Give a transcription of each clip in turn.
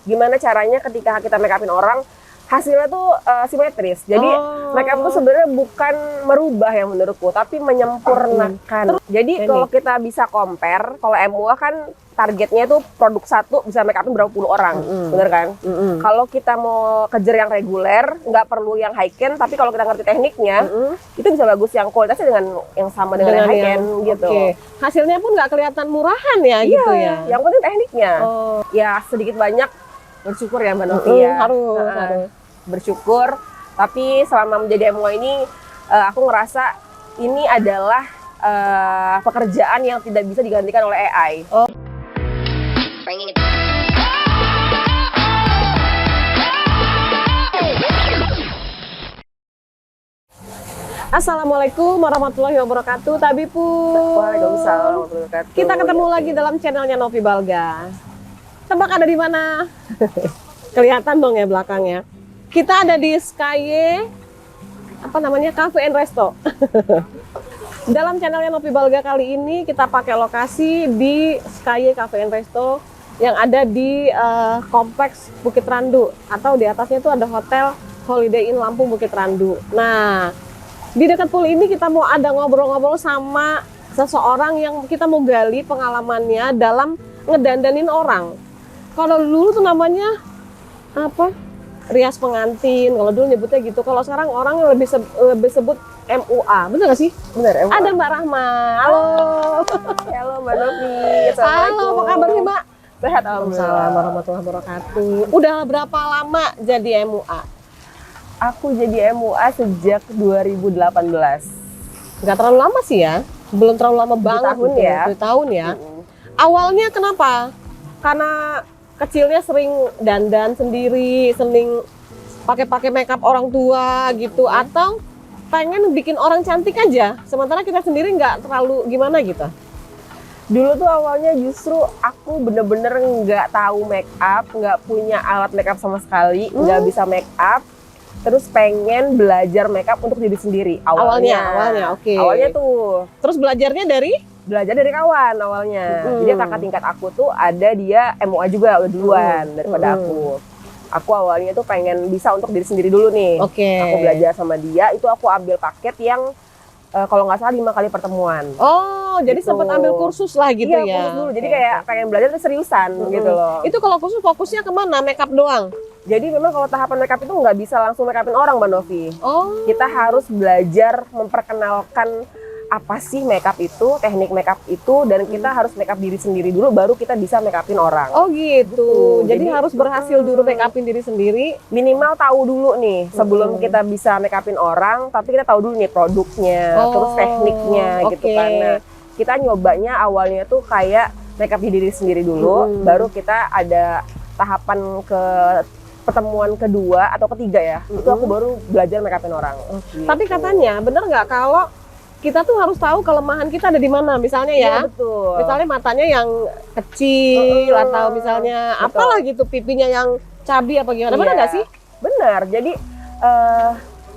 gimana caranya ketika kita make upin orang hasilnya tuh simetris. Jadi make up tuh sebenarnya bukan merubah yang menurutku, tapi menyempurnakan. Jadi kalau kita bisa compare, kalau MUA kan targetnya tuh produk satu bisa make upin berapa puluh orang, bener kan? Kalau kita mau kejar yang reguler, nggak perlu yang high end, tapi kalau kita ngerti tekniknya, itu bisa bagus yang kualitasnya dengan yang sama dengan yang high end gitu. Hasilnya pun nggak kelihatan murahan ya, gitu ya. Yang penting tekniknya. Ya sedikit banyak bersyukur ya Mbak Novi ya. Harus. Bersyukur. Tapi selama menjadi MUA ini, aku ngerasa ini adalah pekerjaan yang tidak bisa digantikan oleh AI. Assalamualaikum warahmatullahi wabarakatuh, Tabipu. Waalaikumsalam warahmatullahi wabarakatuh. Kita ketemu lagi dalam channelnya Novi Balga. Tebak ada di mana? Kelihatan dong ya belakangnya. Kita ada di Sky, apa namanya, Cafe and Resto. Dalam channelnya Novi Balga kali ini kita pakai lokasi di Sky Cafe and Resto yang ada di kompleks Bukit Randu, atau di atasnya itu ada Hotel Holiday Inn Lampung Bukit Randu. Nah, di dekat pool ini kita mau ada ngobrol-ngobrol sama seseorang yang kita mau gali pengalamannya dalam ngedandanin orang. Kalau dulu tuh namanya apa? Rias pengantin. Kalau dulu nyebutnya gitu. Kalau sekarang orang lebih sebut MUA. Bener nggak sih? Bener, MUA. Ada Mbak Rahma. Halo. Halo Mbak Novi. Halo, apa kabar nih Mbak? Sehat, Waalaikumsalam warahmatullahi wabarakatuh. Udah berapa lama jadi MUA? Aku jadi MUA sejak 2018. Nggak terlalu lama sih ya? Belum terlalu lama banget tahun gitu. ya. 7 tahun ya. Awalnya kenapa? Karena kecilnya sering dandan sendiri, sering pakai makeup orang tua gitu, atau pengen bikin orang cantik aja, sementara kita sendiri nggak terlalu gimana gitu. Dulu tuh awalnya justru aku bener-bener nggak tahu make up, nggak punya alat make up sama sekali, nggak bisa make up, terus pengen belajar make up untuk diri sendiri Awalnya, oke. Awalnya tuh. Terus belajar dari kawan awalnya. Jadi kakak tingkat aku tuh ada dia MUA juga udah duluan daripada aku. Aku awalnya tuh pengen bisa untuk diri sendiri dulu nih. Aku belajar sama dia, itu aku ambil paket yang kalau nggak salah 5 kali pertemuan. Oh, jadi gitu. sempat ambil kursus lah gitu ya? Iya, kursus dulu. Jadi kayak pengen belajar tapi seriusan gitu loh. Itu kalau kursus fokusnya kemana? Makeup doang? Jadi memang kalau tahapan makeup itu nggak bisa langsung make upin orang Mbak Novi. Kita harus belajar memperkenalkan apa sih makeup itu, teknik makeup itu, dan kita harus makeup diri sendiri dulu baru kita bisa make upin orang. Oh gitu. Jadi harus berhasil dulu make upin diri sendiri. Minimal tahu dulu nih sebelum kita bisa make upin orang, tapi kita tahu dulu nih produknya, terus tekniknya gitu kan. Nah, kita nyobanya awalnya tuh kayak make up diri sendiri dulu, baru kita ada tahapan ke pertemuan kedua atau ketiga ya, itu aku baru belajar make upin orang. Gitu. Tapi katanya bener nggak kalau kita tuh harus tahu kelemahan kita ada di mana, misalnya ya. Iya, betul. Misalnya matanya yang kecil atau misalnya apalah gitu, pipinya yang cabi apa gimana, benar nggak sih? Benar. Jadi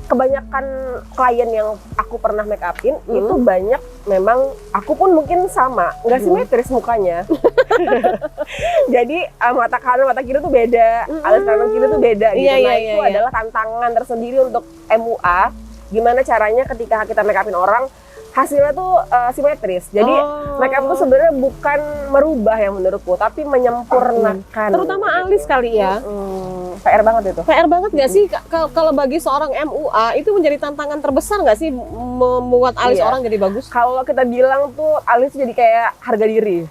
kebanyakan klien yang aku pernah make upin itu banyak memang aku pun mungkin sama, nggak simetris mukanya. Jadi mata kanan mata kiri tuh beda, alis kanan kiri tuh beda gitu. Itu adalah tantangan tersendiri untuk MUA. Gimana caranya ketika kita make upin orang hasilnya tuh simetris. Jadi make up tuh sebenarnya bukan merubah yang menurutku, tapi menyempurnakan. Terutama alis kali ya. PR banget itu. PR banget nggak sih kalau bagi seorang MUA itu menjadi tantangan terbesar nggak sih membuat alis orang jadi bagus? Kalau kita bilang tuh alis jadi kayak harga diri.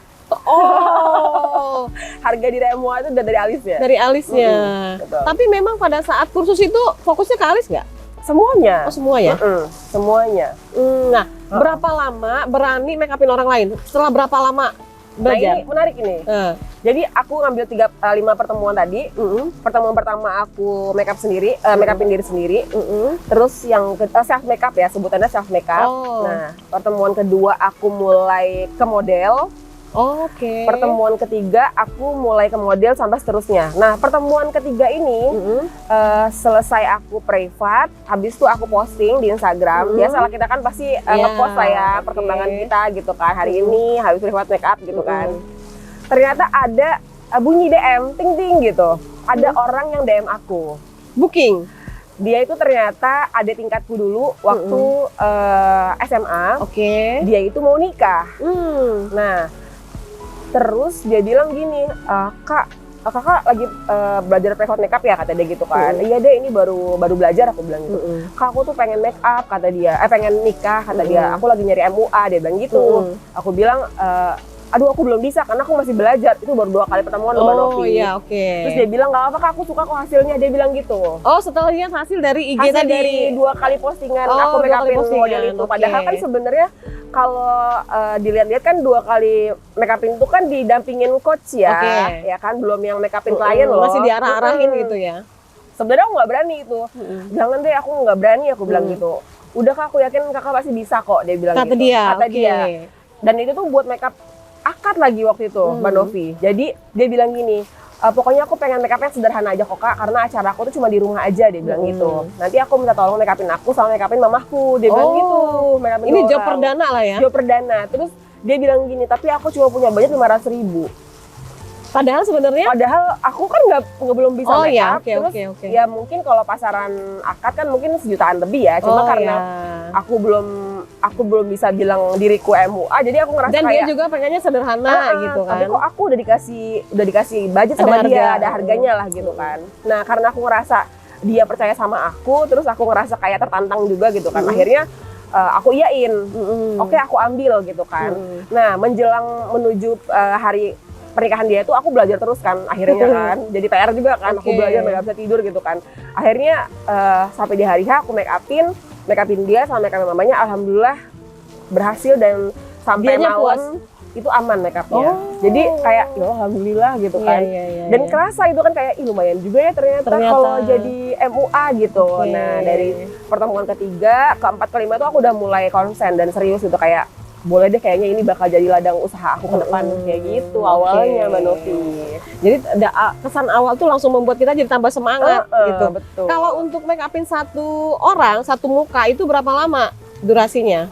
Harga diri MUA itu dari alisnya. Dari alisnya. Tapi memang pada saat kursus itu fokusnya ke alis nggak? Semuanya. Oh, semua ya? Semuanya. Nah, berapa lama berani make upin orang lain? Setelah berapa lama belajar? Nah, ini menarik ini. Jadi aku ngambil 5 pertemuan tadi. Pertemuan pertama aku make up sendiri, make upin diri sendiri. Terus yang self make up ya, sebutannya self make up. Nah, pertemuan kedua aku mulai ke model. Pertemuan ketiga aku mulai ke model sampai seterusnya. Nah, pertemuan ketiga ini selesai aku privat, habis itu aku posting di Instagram. Biasalah kita kan pasti ngepost lah ya perkembangan kita gitu kan. Hari ini habis privat make up gitu kan. Ternyata ada bunyi DM ting ting gitu. Ada orang yang DM aku. Booking. Dia itu ternyata ada tingkatku dulu waktu SMA. Oke. Dia itu mau nikah. Nah, terus dia bilang gini, kakak lagi belajar private makeup ya, kata dia gitu kan. Iya deh, ini baru belajar, aku bilang gitu. Kak, aku tuh pengen make up, kata dia. Pengen nikah, kata dia. Aku lagi nyari MUA, dia bilang gitu. Aku bilang, aduh aku belum bisa karena aku masih belajar. Itu baru 2 kali pertemuan sama Novi. Iya, oke. Terus dia bilang, nggak apa-apa kak, aku suka kok hasilnya, dia bilang gitu. Oh, setelah lihat hasil dari IG Hasil tadi. dari 2 kali postingan Oh, aku 2 kali make upin postingan, model itu. oke. Padahal kan sebenarnya kalau dilihat-lihat kan 2 kali make upin itu kan didampingin coach ya. Oke. Ya kan, belum yang make upin klien loh. Masih diarah-arahin gitu ya. Sebenarnya aku nggak berani itu. Jangan deh, aku nggak berani, aku bilang gitu. Udah kak, aku yakin kakak pasti bisa kok, dia bilang Kata gitu. dia. Kata Oke. dia. Dan itu tuh buat make up akad lagi waktu itu, Mbak Novi. Jadi dia bilang gini, pokoknya aku pengen make up yang sederhana aja kok kak, karena acara aku tuh cuma di rumah aja, dia bilang gitu. Nanti aku minta tolong make upin aku sama make upin mamahku, dia bilang gitu. Make upin Ini 2 job orang. perdana lah ya. Job perdana. Terus dia bilang gini, tapi aku cuma punya budget 500.000. Padahal sebenarnya Padahal aku kan belum bisa Oh, make iya, up. oke, Terus oke. ya mungkin kalau pasaran akad kan mungkin 1 jutaan lebih ya. Cuma karena aku belum bisa bilang diriku MUA, jadi aku ngerasa dan kayak dia juga pengennya sederhana gitu kan. tapi kok aku udah dikasih budget sama Ada dia, harga. ada harganya lah gitu kan. Nah, karena aku ngerasa dia percaya sama aku, terus aku ngerasa kayak tertantang juga gitu kan. Akhirnya aku iyain. Oke, aku ambil gitu kan. Nah, menjelang menuju hari pernikahan dia itu aku belajar terus kan akhirnya kan. Jadi PR juga kan, aku Oke. belajar nggak bisa tidur gitu kan. Akhirnya sampai di hari H aku make upin dia sama make upin mamanya, alhamdulillah berhasil dan sampai Dianya malam itu aman make upnya. Oh. Jadi kayak ya alhamdulillah gitu kan. Iya, Dan kerasa itu kan kayak lumayan juga ya ternyata kalau jadi MUA gitu. Oke. Nah, dari pertemuan ketiga, keempat, kelima tuh aku udah mulai konsen dan serius gitu, kayak boleh deh kayaknya ini bakal jadi ladang usaha aku ke depan kayak gitu awalnya, Mbak Novi. Jadi kesan awal tuh langsung membuat kita jadi tambah semangat gitu. Betul. Kalau untuk make upin satu orang, satu muka itu berapa lama durasinya?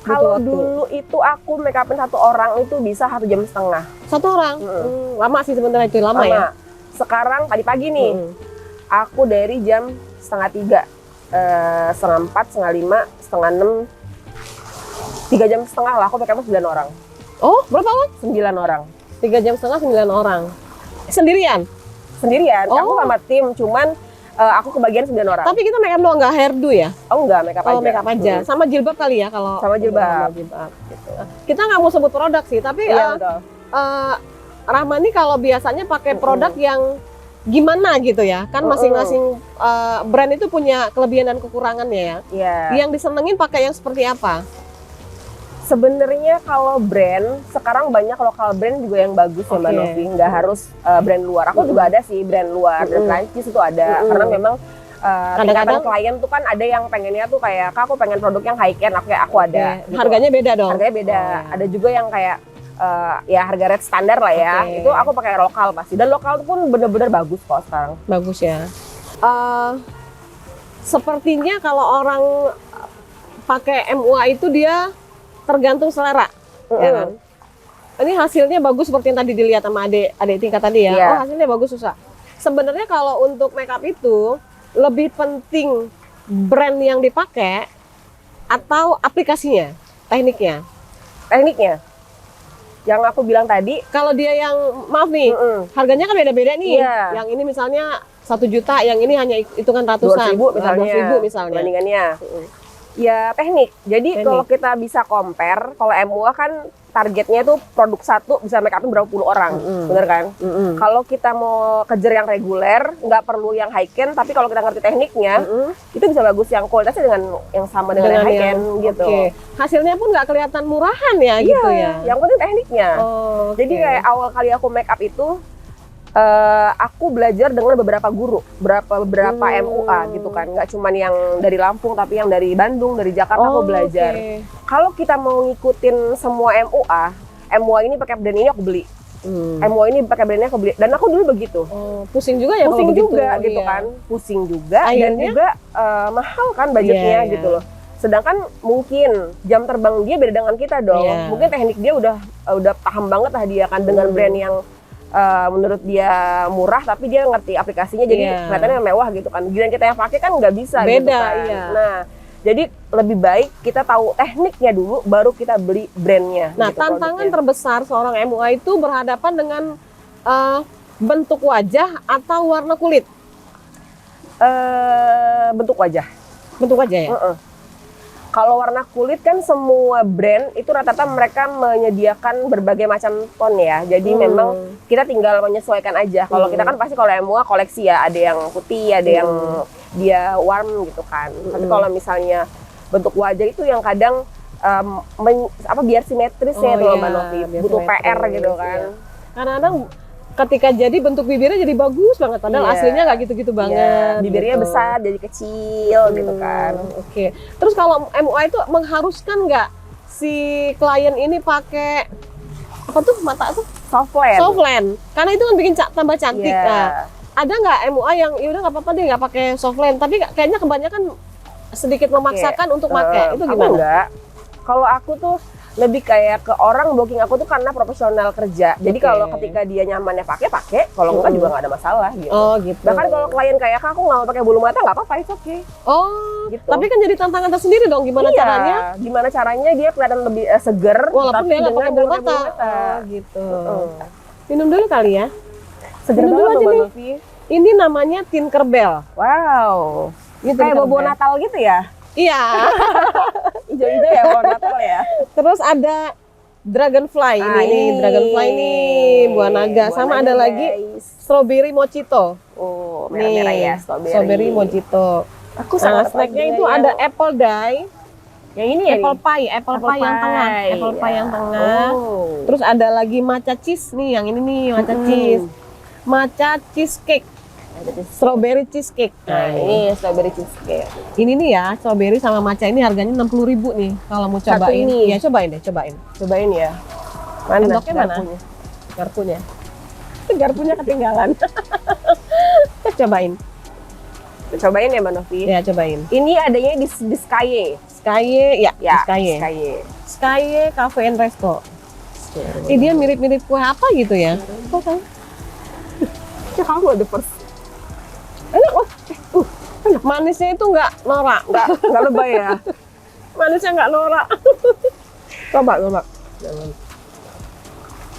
Kalau Butuh waktu. dulu itu aku make upin 1 orang itu bisa 1,5 jam. 1 orang? Lama sih sebenarnya itu, lama ya? Sekarang tadi pagi nih, aku dari jam 2:30, 4:30, 5:30, 5:30, 3,5 jam lah aku make upin 9 orang. Oh, berapa orang? 9 orang. 3,5 jam 9 orang. Sendirian? Sendirian, Oh. aku sama tim, cuman aku kebagian 9 orang. Tapi kita make up doang, nggak hairdo ya? Oh enggak, make up aja. Oh, make up aja. Sama jilbab kali ya kalau Sama jilbab. gitu. Kita nggak mau sebut produk sih, tapi Iya, betul. Rahmani kalau biasanya pakai produk yang gimana gitu ya? Kan masing-masing brand itu punya kelebihan dan kekurangannya ya. Iya. Yang disenengin pakai yang seperti apa? Sebenarnya kalau brand, sekarang banyak lokal brand juga yang bagus ya Mbak Oke. Novi, nggak harus brand luar. Aku juga ada sih brand luar, brand Prancis itu ada. Karena memang tingkatan Kadang-kadang- klien tuh kan ada yang pengennya tuh kayak, Kak aku pengen produk yang high end, aku ada. Oke. Gitu. Harganya beda dong? Harganya beda. Oh, ya. Ada juga yang kayak ya harga rate standar lah ya. Oke. Itu aku pakai lokal pasti. Dan lokal pun bener-bener bagus kok sekarang. Bagus ya. Sepertinya kalau orang pakai MUA itu dia tergantung selera, ya kan? Ini hasilnya bagus seperti yang tadi dilihat sama adik tingkat tadi ya. Iya. Oh, hasilnya bagus, susah. Sebenarnya kalau untuk makeup itu lebih penting brand yang dipakai atau aplikasinya, tekniknya. Tekniknya yang aku bilang tadi, Kalau dia yang maaf nih, harganya kan beda-beda nih. Iya. Yang ini misalnya 1 juta, yang ini hanya hitungan ratusan. 200.000 misalnya. 200.000 misalnya. Perbandingannya. Ya teknik. Jadi Teknik. kalau kita bisa compare, kalau MUA kan targetnya itu produk satu bisa make upin berapa puluh orang, bener kan? Kalau kita mau kejar yang reguler, nggak perlu yang high end, tapi kalau kita ngerti tekniknya, itu bisa bagus yang kualitasnya dengan yang sama dengan yang high end gitu. Oke. Hasilnya pun nggak kelihatan murahan ya gitu ya. Yang penting tekniknya. Oh, Jadi oke. kayak awal kali aku make up itu, aku belajar dengan beberapa guru, beberapa MUA gitu kan, nggak cuman yang dari Lampung tapi yang dari Bandung, dari Jakarta aku belajar. Oke. Kalau kita mau ngikutin semua MUA ini pakai brand ini aku beli, MUA ini pakai brandnya aku beli, dan aku dulu begitu. Oh, pusing juga ya kalau Pusing begitu. juga gitu Iya. kan, pusing juga dan Akhirnya? juga mahal kan budgetnya Iya, iya. gitu loh. Sedangkan mungkin jam terbang dia beda dengan kita dong. Iya. Mungkin teknik dia udah paham banget lah dia kan dengan brand yang menurut dia murah tapi dia ngerti aplikasinya jadi kelihatannya mewah gitu kan. Giliran kita yang pakai kan nggak bisa beda gitu kan. iya. Nah jadi lebih baik kita tahu tekniknya dulu baru kita beli brandnya. Nah gitu, tantangan produknya. terbesar seorang MUA itu berhadapan dengan bentuk wajah atau warna kulit. Bentuk wajah. Bentuk wajah ya. Kalau warna kulit kan semua brand itu rata-rata mereka menyediakan berbagai macam tone ya. Jadi memang kita tinggal menyesuaikan aja. Kalau kita kan pasti kalau MUA koleksi ya, ada yang putih, ada yang dia warm gitu kan. Tapi kalau misalnya bentuk wajah itu yang kadang biar simetris ya tuh Mbak Novi. Butuh PR gitu kan. Iya. Kadang-kadang ketika jadi bentuk bibirnya jadi bagus banget padahal aslinya nggak gitu-gitu banget. Bibirnya gitu. besar jadi kecil gitu kan. Oke. Terus kalau MUA itu mengharuskan nggak si klien ini pakai apa tuh mata tuh? Softland. Softland. Karena itu kan bikin tambah cantik. Yeah. Nah, ada nggak MUA yang yaudah nggak apa-apa deh nggak pakai softland tapi kayaknya kebanyakan sedikit memaksakan untuk pakai. Itu gimana? Enggak. Kalau aku tuh lebih kayak ke orang booking aku tuh karena profesional kerja. Jadi kalau ketika dia nyamannya pakai, kalau enggak juga nggak ada masalah gitu. Oh gitu. Bahkan kalau klien kayak aku nggak mau pakai bulu mata nggak apa-apa, itu oke. Oh, gitu. Tapi kan jadi tantangan tersendiri dong gimana caranya? Gimana caranya dia kelihatan lebih seger walaupun tapi dia nggak dengan pakai bulu nggak mata. Oh, gitu. Minum dulu kali ya. Seger Minum dulu banget aja Mbak nih. Novi. Ini namanya Tinkerbell. Wow. Ini Kayak bobo Tinkerbell. Natal gitu ya? Iya. Hijau-hijau ya bobo Natal ya. Terus ada Dragonfly ini Dragonfly ini buah naga sama ada lagi strawberry mojito. Oh, merah-merah ya Strawberry mojito. Aku snacknya itu ada apple dye. Yang ini ya? Apple pie yang tengah. Apple pie yang tengah. Terus ada lagi matcha cheese nih, yang ini nih matcha cheese. Matcha cheesecake. Strawberry cheesecake. Nah, ini strawberry cheesecake. Ini nih ya, strawberry sama matcha ini harganya 60.000 nih kalau mau cobain. Satu ini. Ya cobain deh, cobain. Cobain ya. Mana? Sendoknya mana? Garpunya. Garpunya ketinggalan. Cobain. Cobain ya Mbak Novi. Ya, cobain. Ini adanya di Sky. Sky, ya, Ya, Sky. Sky Cafe and Resto. Dia mirip-mirip kue apa gitu ya? Kok tahu? Ya kamu ada first. Enak, enak. Manisnya itu nggak norak, Nggak lebay ya. Manisnya nggak norak. Coba.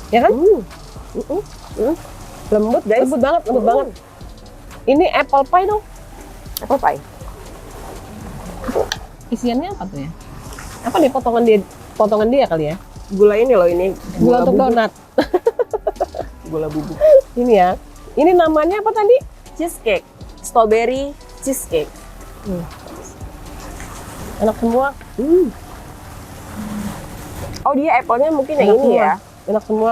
Ya kan? Lembut guys. Lembut banget. Ini apple pie dong. Apple pie. Isiannya apa tuh ya? Apa nih potongan dia kali ya? Gula ini loh ini. Gula untuk bubuk. donat. Gula bubuk. Ini ya. Ini namanya apa tadi? Cheesecake. Strawberry cheesecake. Enak semua. Oh dia apple-nya mungkin yang Enak ini semua. ya. Enak semua.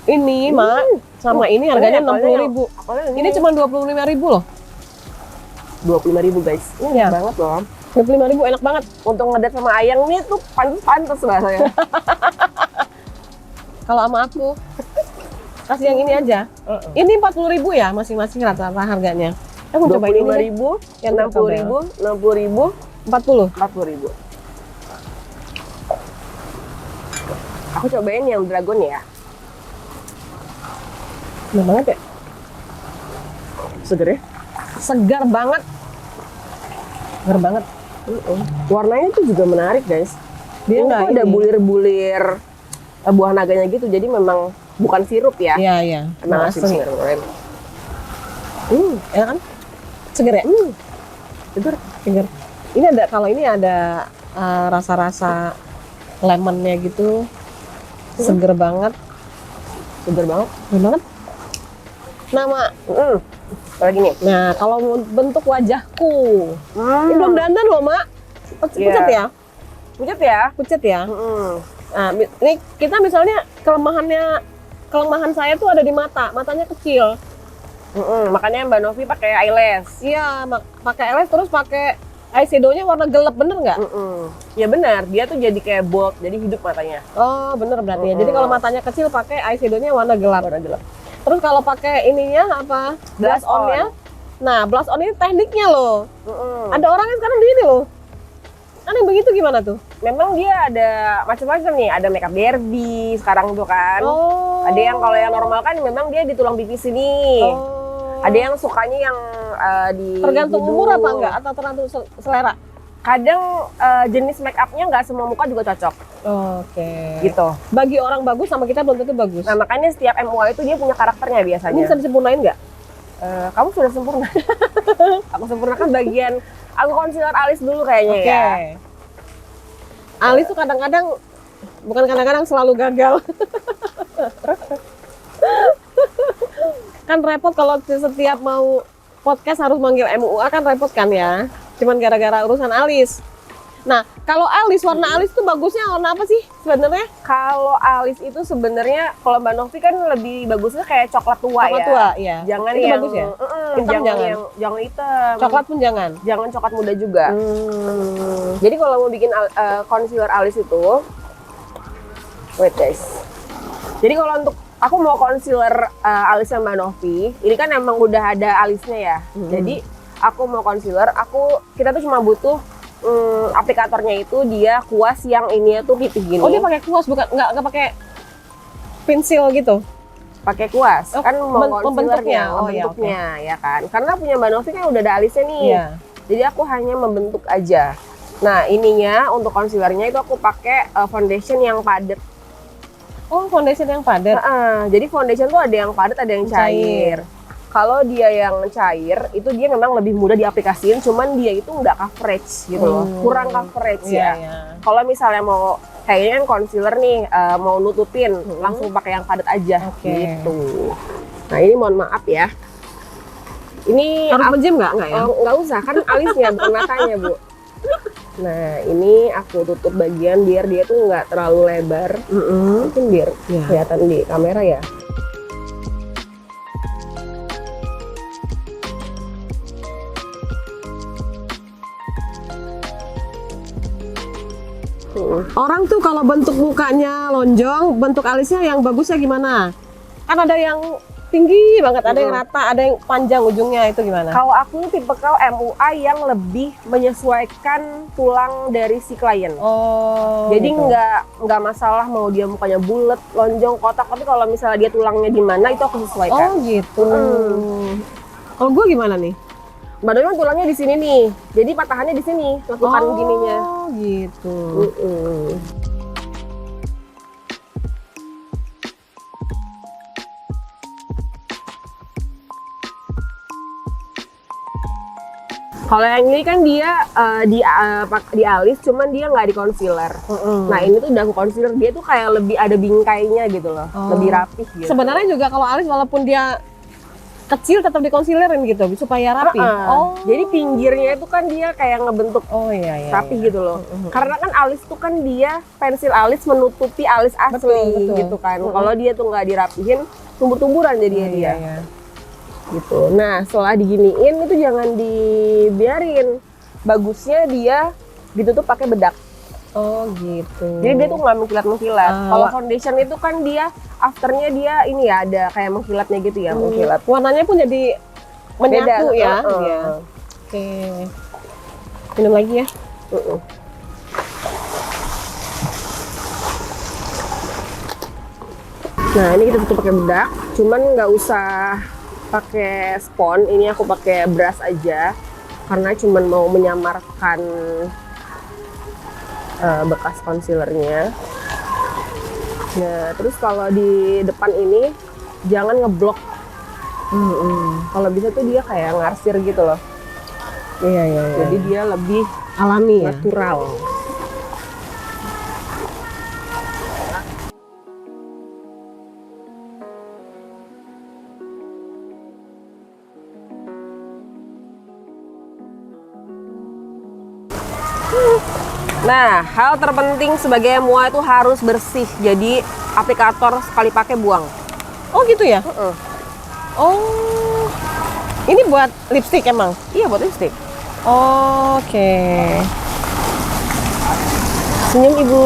Ini Mak, sama ini harganya 60.000. Ini cuma 25.000 loh. 25.000 guys. Ini Ya. banget loh. 25.000 enak banget. Untuk ngedet sama ayang nih tuh pantas bahasanya. Kalau sama aku kasih yang ini aja. Ini 40.000 ya masing-masing rata-rata harganya. Aku cobain ini deh. 25.000, Yang 60.000, 60.000, 40. 40.000. Aku cobain yang dragon ya. Enak banget ya. Seger ya? Segar banget. Segar banget. Warnanya tuh juga menarik guys. Dia Ini nggak tuh ada ini. bulir-bulir buah naganya gitu. Jadi memang bukan sirup ya. Iya. Emang Asli. asli. Enak kan? Segar ya? Seger. Segar. Ini ada, kalau ini ada rasa-rasa lemonnya gitu. Seger banget. Seger banget. Seger banget. Nama. Lagi nih. Nah, kalau bentuk wajahku. Ini belum dandan loh, Mak. Pucat ya? Pucat ya? Pucat ya? Nah, ini kita misalnya kelemahan saya tuh ada di mata. Matanya kecil. Makanya Mbak Novi pakai eyelash. Iya, pakai eyelash terus pakai eyeshadow-nya warna gelap, bener nggak? Ya benar, dia tuh jadi kayak bold, jadi hidup matanya. Oh, bener berarti ya. Jadi kalau matanya kecil pakai eyeshadow-nya warna gelap. Warna gelap. Terus kalau pakai ininya apa? Blush Blush on. on-nya. Nah, blush on ini tekniknya loh. Ada orang yang sekarang begini loh. Kan yang begitu gimana tuh? Memang dia ada macam-macam nih, ada makeup derby sekarang tuh kan. Oh. Ada yang kalau yang normal kan memang dia di tulang pipi sini. Oh. Ada yang sukanya yang di Tergantung hidung. umur apa enggak? Atau tergantung selera? Kadang jenis make upnya nggak semua muka juga cocok. Oke. Gitu. Bagi orang bagus sama kita belum tentu bagus. Nah makanya setiap MUA itu dia punya karakternya Ini biasanya. bisa disempurnain nggak? Kamu sudah sempurna. Aku sempurnakan bagian aku concealer alis dulu kayaknya Oke. ya. Alis tuh kadang-kadang, bukan kadang-kadang, selalu gagal. Kan repot kalau setiap mau podcast harus manggil MUA, kan repot kan ya. Cuman gara-gara urusan alis. Nah, kalau alis, warna alis tuh bagusnya warna apa sih sebenarnya? Kalau alis itu sebenarnya kalau Mbak Novi kan lebih bagusnya kayak coklat tua Coklat ya. tua, iya. Jangan Itu yang bagus ya? Hitam jangan jangan? jangan hitam. Coklat pun jangan. Jangan coklat muda juga. Hmm. Jadi kalau mau bikin concealer alis itu, wait guys. Jadi kalau untuk aku mau concealer alisnya Mbak Novi, ini kan emang udah ada alisnya ya. Jadi aku mau concealer, kita tuh cuma butuh aplikatornya itu dia kuas yang ini tuh pipih gini. Oh, dia pakai kuas, bukan nggak pakai pensil gitu? Pakai kuas. Oh, Kan mau membentuknya. concealernya, Oh, iya, membentuknya ya kan. Karena punya Mbak Novi kan udah ada alisnya nih. Iya. Jadi aku hanya membentuk aja. Nah, ininya untuk concealernya itu aku pakai foundation yang padat. Oh, foundation yang padat. Jadi foundation tuh ada yang padat, ada yang cair. Kalau dia yang cair, itu dia memang lebih mudah diaplikasiin, cuman dia itu nggak coverage gitu loh, kurang coverage Iya, ya. iya. Kalau misalnya mau kayaknya kan concealer nih mau nutupin, langsung pakai yang padat aja Oke. gitu. Nah ini mohon maaf ya. Ini Harus menjem nggak ya? nggak usah, kan alisnya bukan matanya Bu. Nah ini aku tutup bagian biar dia tuh nggak terlalu lebar. Mungkin biar Iya. kelihatan di kamera ya. Orang tuh kalau bentuk mukanya lonjong, bentuk alisnya yang bagusnya gimana? Kan ada yang tinggi banget, ada yang rata, ada yang panjang ujungnya, itu gimana? Kalau aku tipe MUA yang lebih menyesuaikan tulang dari si klien. Oh. Jadi gitu. nggak masalah mau dia mukanya bulat, lonjong, kotak, tapi kalau misalnya dia tulangnya di mana itu aku sesuaikan. Oh gitu. Kalau gue gimana nih? Mbak Doni kan tulangnya di sini nih, jadi patahannya di sini, lekukan gininya. Oh gitu. Kalau yang ini kan dia di alis, cuman dia nggak di concealer. Nah ini tuh udah aku concealer, dia tuh kayak lebih ada bingkainya gitu loh, lebih rapih gitu. Sebenarnya juga kalau alis walaupun dia kecil tetap di concealerin gitu supaya rapi. Oh. Jadi pinggirnya itu kan dia kayak ngebentuk Oh iya. rapi gitu loh. Karena kan alis tuh kan dia pensil alis menutupi alis asli Betul. gitu kan. Kalau dia tuh nggak dirapihin, tumbuh-tumburan jadinya dia. Iya. Gitu. Nah setelah diginiin itu jangan dibiarin. Bagusnya dia ditutup pakai bedak. Oh gitu. Jadi dia tuh nggak mengkilat-mengkilat. Ah. Kalau foundation itu kan dia afternya dia ini ya ada kayak mengkilatnya gitu ya, mengkilat. Warnanya pun jadi menyatu ya. Iya. Oke. Minum lagi ya. Nah ini kita tutup pakai bedak, cuman nggak usah pakai spons. Ini aku pakai brush aja karena cuman mau menyamarkan bekas concealernya. Nah terus kalau di depan ini jangan ngeblok. Kalau bisa tuh dia kayak ngarsir gitu loh. Iya. Jadi dia lebih Alami ya. natural. Nah, hal terpenting sebagai MUA itu harus bersih. Jadi aplikator sekali pakai buang. Oh gitu ya? Oh. Ini buat lipstick emang? Iya buat lipstick. Oke. Senyum Ibu.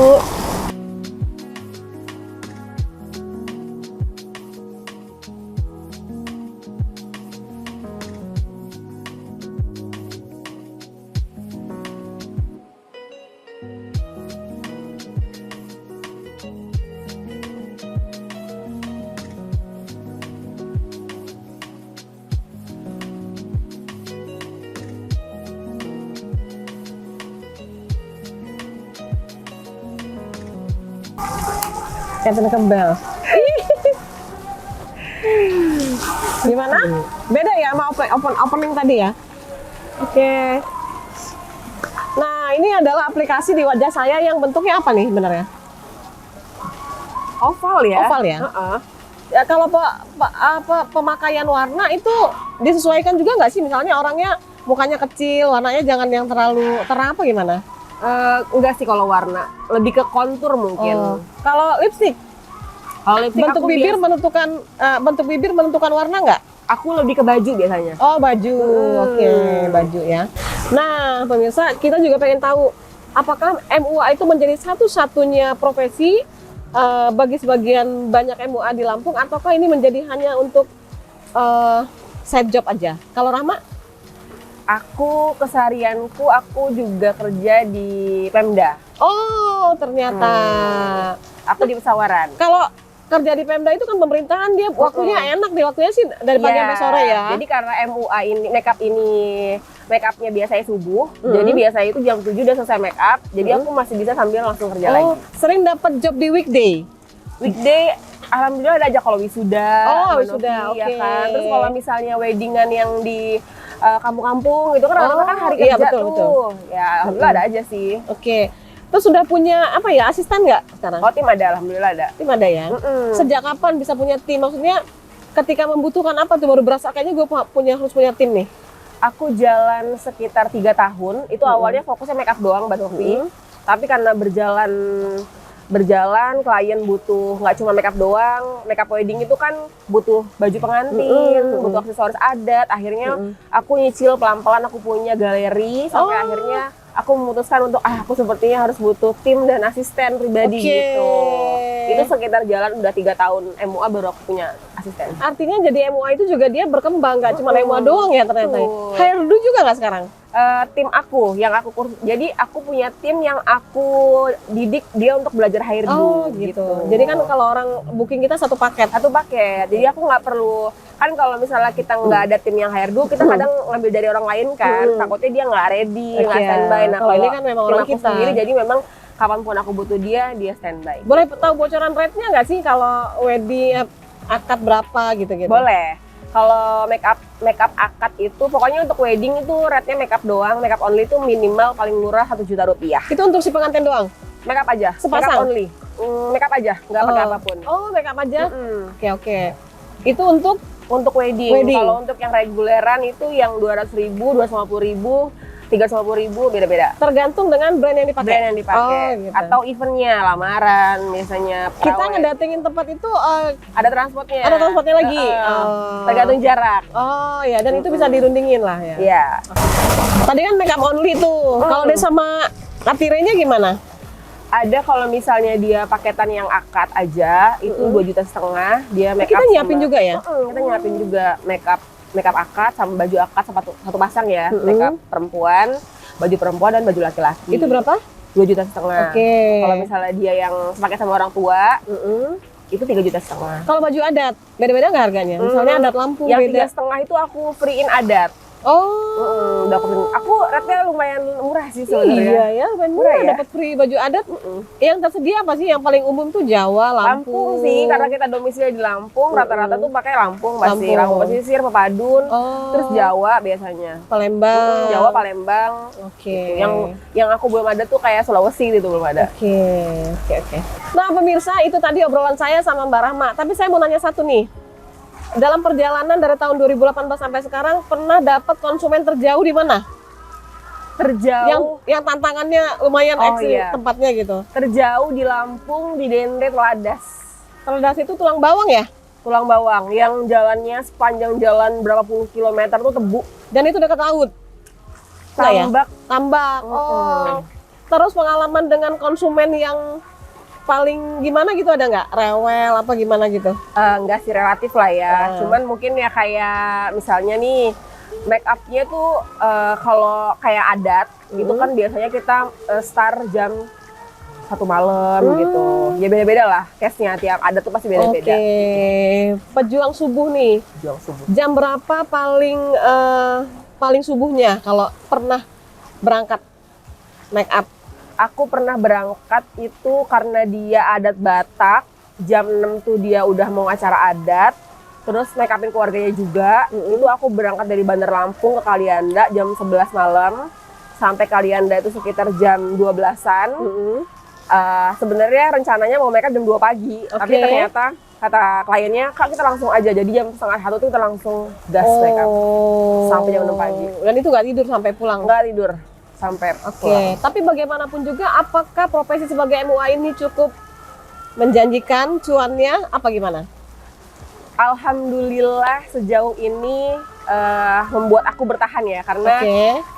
Captain Kembel. Gimana? Beda ya sama opening tadi ya? Oke. Nah, ini adalah aplikasi di wajah saya yang bentuknya apa nih sebenarnya? Oval ya. Oval ya? Ya, kalau pemakaian warna itu disesuaikan juga nggak sih? Misalnya orangnya mukanya kecil, warnanya jangan yang terlalu terang apa gimana? Enggak sih kalau warna, lebih ke kontur mungkin. Kalau lipstick? Kalau lipstick Bentuk bibir menentukan warna nggak? aku lebih ke baju biasanya. Oh, baju. Oke, baju ya. Nah, pemirsa, kita juga pengen tahu apakah MUA itu menjadi satu-satunya profesi bagi sebagian banyak MUA di Lampung, ataukah ini menjadi hanya untuk side job aja? Kalau Rahma? Aku keseharianku aku juga kerja di Pemda. Oh, ternyata. Aku di pesawaran. Kalau kerja di Pemda itu kan pemerintahan, dia waktunya enak nih, waktunya sih dari pagi sampai sore ya. Jadi karena MUA ini make upnya biasanya subuh, jadi biasanya itu jam 7 udah selesai make up, jadi aku masih bisa sambil langsung kerja lagi. Sering dapat job di weekday? Weekday, alhamdulillah ada aja kalau wisuda. Wisuda, ya kan. Terus kalau misalnya weddingan yang di kampung-kampung itu kan rata-rata kan hari kerja tuh. Ya alhamdulillah ada aja sih. Oke. Terus sudah punya apa ya, asisten nggak sekarang? Oh, tim ada, alhamdulillah ada. Tim ada ya? Sejak kapan bisa punya tim? Maksudnya ketika membutuhkan apa tuh baru berasa kayaknya gue harus punya tim nih? Aku jalan sekitar 3 tahun, itu awalnya fokusnya make up doang Mbak Novi. Tapi karena berjalan klien butuh nggak cuma make up doang, make up wedding itu kan butuh baju pengantin, butuh aksesoris adat. Akhirnya aku nyicil pelan-pelan, aku punya galeri sampai akhirnya aku memutuskan untuk aku sepertinya harus butuh tim dan asisten pribadi gitu. Itu sekitar jalan udah 3 tahun MUA baru aku punya asisten. Artinya jadi MUA itu juga dia berkembang, nggak cuma MUA doang ya ternyata. HRD juga nggak sekarang? Tim aku yang aku jadi aku punya tim yang aku didik dia untuk belajar HRD. Oh gitu. Jadi kan kalau orang booking kita satu paket. Jadi aku nggak perlu, kan kalau misalnya kita nggak ada tim yang HRD, kita kadang ngambil dari orang lain kan, takutnya dia nggak ready, nggak standby. Nah kalau ini kan memang orang kita sendiri, jadi memang kapanpun aku butuh dia standby. Boleh tahu bocoran rate-nya nggak sih kalau wedding akad berapa gitu-gitu? Boleh. Kalau make up akad itu pokoknya untuk wedding itu rate-nya make up doang, make up only itu minimal paling murah 1 juta rupiah. Itu untuk si pengantin doang? Make up aja, sepasang? Make up only. Make up aja, nggak pakai apapun. Oh, make up aja? Oke. Itu untuk wedding. Kalau untuk yang reguleran itu yang 200.000, 250.000, 350.000 beda-beda. Tergantung dengan brand yang dipakai. Gitu. Atau eventnya, lamaran, misalnya. Kita ngedatengin tempat itu ada transportnya. Ada transportnya lagi. Tergantung jarak. Oh ya, dan itu bisa dirundingin lah ya. Iya. Tadi kan make up only tuh. Kalau dia sama atirenya gimana? Ada kalau misalnya dia paketan yang akad aja itu 2,5 juta dia make up. Kita nyiapin juga ya? Kita nyiapin juga make up akad sama baju akad satu pasang ya. Make up perempuan, baju perempuan dan baju laki-laki. Itu berapa? 2,5 juta. Oke. Kalau misalnya dia yang pakai sama orang tua, itu 3,5 juta. Kalau baju adat, beda-beda nggak harganya? Misalnya adat Lampung yang beda. 3,5 itu aku free-in adat. Oh, aku rate-nya lumayan murah sih sebenarnya. Iya ya, lumayan murah ya? Dapat free baju adat. Yang tersedia apa sih? Yang paling umum tuh Jawa, Lampung sih, karena kita domisili di Lampung, rata-rata tuh pakai Lampung pesisir, Pepadun, terus Jawa biasanya. Palembang. Jawa, Palembang. Oke. Yang aku belum ada tuh kayak Sulawesi gitu belum ada. Oke. Nah pemirsa, itu tadi obrolan saya sama Mbak Rahma. Tapi saya mau nanya satu nih. Dalam perjalanan dari tahun 2018 sampai sekarang pernah dapat konsumen terjauh di mana? Terjauh yang tantangannya lumayan ekstrim tempatnya gitu. Terjauh di Lampung, di Dendret, Teladas. Teladas itu tulang bawang ya? Tulang bawang yang jalannya sepanjang jalan berapa puluh kilometer tuh tebu. Dan itu dekat laut. Tambak. Terus pengalaman dengan konsumen yang paling gimana gitu ada nggak? Rewel apa gimana gitu? Nggak sih, relatif lah ya. Cuman mungkin ya kayak misalnya nih make upnya tuh kalau kayak adat itu kan biasanya kita start jam 1 malam gitu. Ya beda-beda lah case-nya, tiap adat tuh pasti beda-beda. Oke. Pejuang subuh nih. Jam berapa paling subuhnya kalau pernah berangkat make up? Aku pernah berangkat itu karena dia adat Batak, jam 6 tuh dia udah mau acara adat, terus make upin keluarganya juga. Itu aku berangkat dari Bandar Lampung ke Kalianda jam 11 malam. Sampai Kalianda itu sekitar jam 12-an. Sebenarnya rencananya mau make up jam 2 pagi. Tapi ternyata kata kliennya, Kak kita langsung aja. Jadi jam setengah 1 tuh kita langsung gas make up. Sampai jam 6 pagi. Dan itu nggak tidur sampai pulang? Nggak tidur sampai pulang. Tapi bagaimanapun juga, apakah profesi sebagai MUA ini cukup menjanjikan cuannya? Apa gimana? Alhamdulillah sejauh ini membuat aku bertahan ya, karena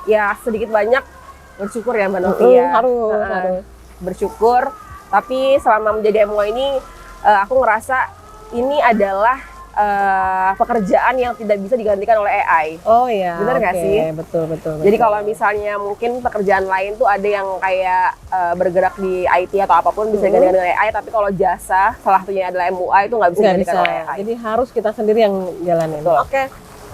ya sedikit banyak bersyukur ya Mbak Novi ya. Harus. Bersyukur, tapi selama menjadi MUA ini aku ngerasa ini adalah pekerjaan yang tidak bisa digantikan oleh AI. Oh iya. Bener nggak sih? Betul. Jadi kalau misalnya mungkin pekerjaan lain tuh ada yang kayak bergerak di IT atau apapun bisa digantikan dengan AI, tapi kalau jasa salah satunya adalah MUA itu nggak bisa digantikan oleh AI. Jadi harus kita sendiri yang jalanin. Oke.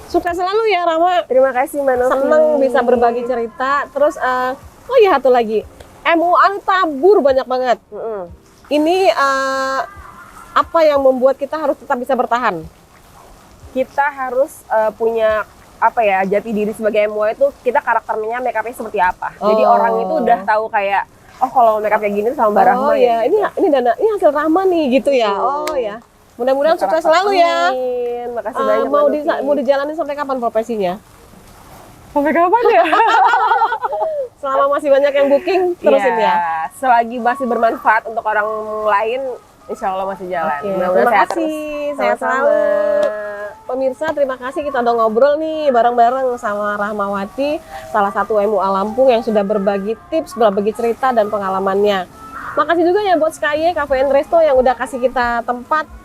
Sukses selalu ya Rama. Terima kasih Mbak Novi. Senang bisa berbagi cerita. Terus oh iya satu lagi. MUA tabur banyak banget. Ini apa yang membuat kita harus tetap bisa bertahan? Kita harus punya apa ya, jati diri sebagai MUA itu kita karakternya make upnya seperti apa. Jadi orang itu udah tahu kayak kalau make up kayak gini sama Mbak Rahma ya. Ini hasil Rahma nih gitu ya. Oh ya. Mudah-mudahan sukses selalu ya. Amin. Makasih banyak. Mau dijalanin sampai kapan profesinya? Sampai kapan ya? Selama masih banyak yang booking, terusin ya. Selagi masih bermanfaat untuk orang lain, insya Allah masih jalan. Terima kasih. Sehat selalu. Pemirsa, terima kasih kita udah ngobrol nih bareng-bareng sama Rahmawati, salah satu MUA Lampung yang sudah berbagi tips, berbagi cerita dan pengalamannya. Makasih juga ya buat Sky Cafe and Resto yang udah kasih kita tempat.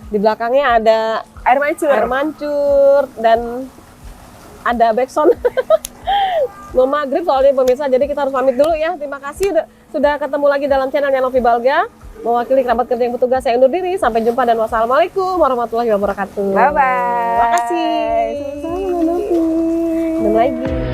Di belakangnya ada air mancur dan ada backsound. Mau maghrib soalnya pemirsa, jadi kita harus pamit dulu ya. Terima kasih sudah ketemu lagi dalam channelnya Novi Balga. Mewakili kerabat kerja yang bertugas, saya undur diri. Sampai jumpa dan wassalamualaikum warahmatullahi wabarakatuh. Bye-bye. Terima kasih. Sama-sama Novi. Dan lagi.